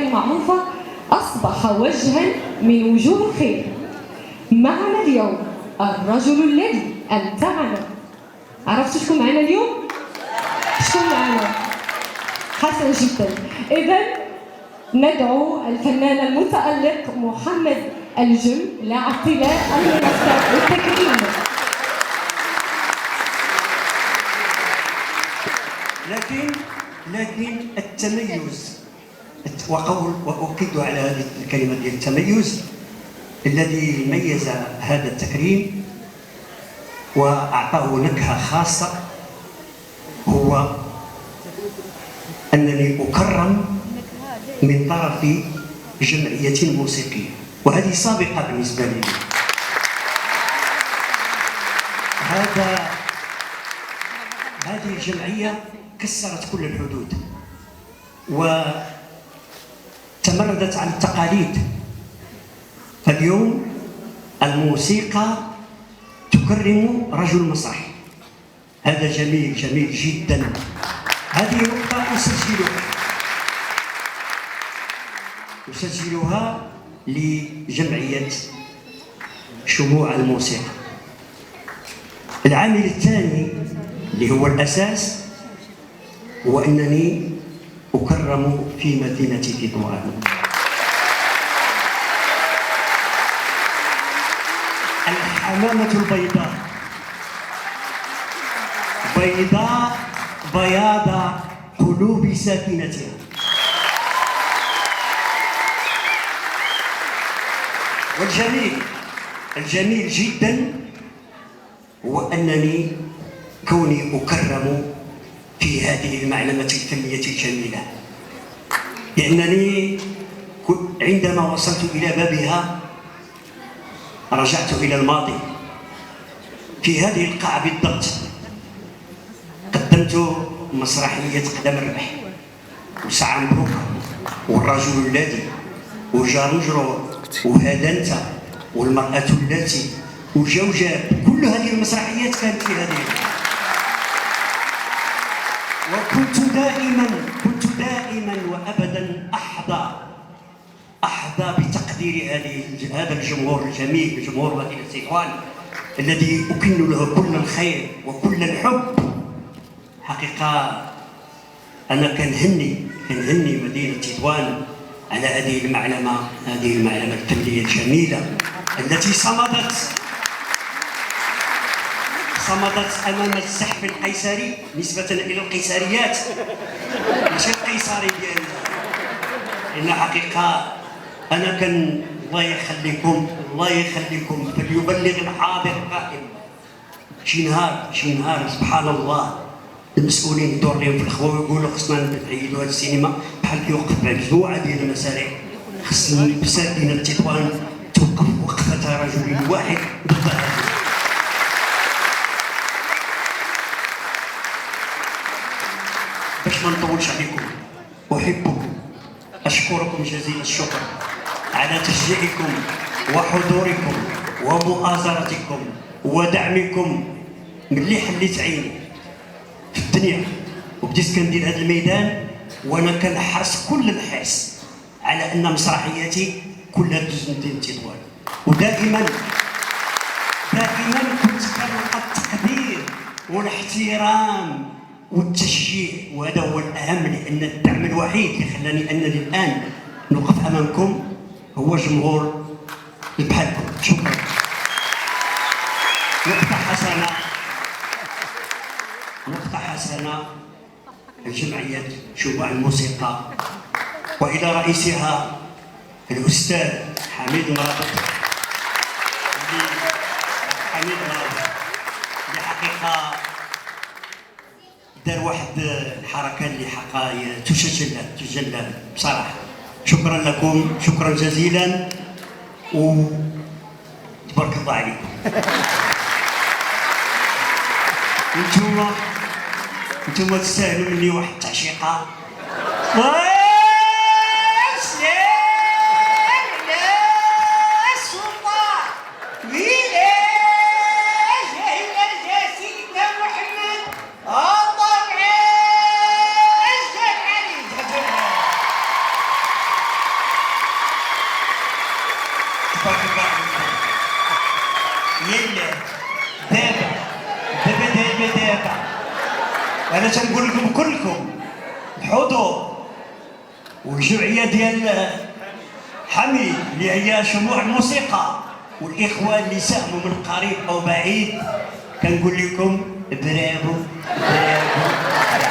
المعروفة أصبح وجها من وجوه الخير. معنا اليوم الرجل الذي أمتعنا. عرفتوا شكون معنا اليوم؟ شكون معنا؟ حسن جدا. إذا ندعو الفنان المتألق محمد الجم لاعتلاء المنصة والتكريم. لكن التميز، وأؤكد على هذه الكلمة ديال التميز، الذي ميز هذا التكريم وأعطاه نكهة خاصة هو أنني أكرم من طرف جمعية موسيقية، وهذه سابقة بالنسبة لي. هذه الجمعية كسرت كل الحدود وتمردت عن التقاليد. اليوم الموسيقى تكرم رجل مسرح، هذا جميل جميل جدا. هذه نقطة أسجلها لجمعية شموع الموسيقى. العامل الثاني اللي هو الأساس هو أنني أكرم في مدينة تطوان. الحمامة البيضاء بيضاء بياض قلوب ساكنتها. والجميل جدا هو أنني كوني أكرم في هذه المعلمة الفنية الجميلة، لأنني عندما وصلت إلى بابها رجعت إلى الماضي. في هذه القاعة بالضبط قدمت مسرحية قدم الربح وساعة مبروكة والرجل الذي وجارجرو وهدنت والمرأة التي وجوجاب. كل هذه المسرحيات كانت في هذه. وكنت دائما وابدا احظى بتقدير هذا الجمهور الجميل، جمهور مدينة تطوان، الذي اكن له كل الخير وكل الحب. حقيقة انا كنهني مدينة تطوان على هذه المعلمة الفنية الجميلة التي صمدت امام الزحف القيصري نسبة الى القيصريات، ماشي القيصري ديالنا. ان حقيقة انا كان الله يخليكم فليبلغ الحاضر القائم. شي نهار سبحان الله المسؤولين يدور لهم في الخوا ويقولوا خصنا نعيدوا هذه السينما بحال كيوقف مجموعه ديال المسارح، خصنا بساتينة تطوان توقف وقفه رجل واحد ضد هذا. باش ما نطولش عليكم، احبكم، اشكركم جزيل الشكر على تشجيعكم وحضوركم ومؤازرتكم ودعمكم. ملي حليت عيني في الدنيا وبديت كندير هذا الميدان وانا كنحرص كل الحرص على ان مسرحياتي كلها تدوز مدينة تطوان، ودائما كنت كنلقى التقدير والاحترام والتشجيع، وهذا هو الاهم، لان الدعم الوحيد اللي خلاني انني الان نوقف امامكم هو جمهور بحالكم. شكرا. نقطة حسنة لجمعية شموع الموسيقى وإلى رئيسها الأستاذ حميد مرابط. اللي حقيقة دار واحد الحركة اللي حقا تجلى بصراحة. شكرا لكم، شكرا جزيلا، وتبارك الله عليكم. انتم تستاهلوا مني واحد التعشيقه. يلا دابا دابا انا تنقول لكم كلكم الحضور والجمعيه ديال حميد اللي هي شموع الموسيقى والاخوان اللي ساهموا من قريب او بعيد كنقول لكم برافو برافو.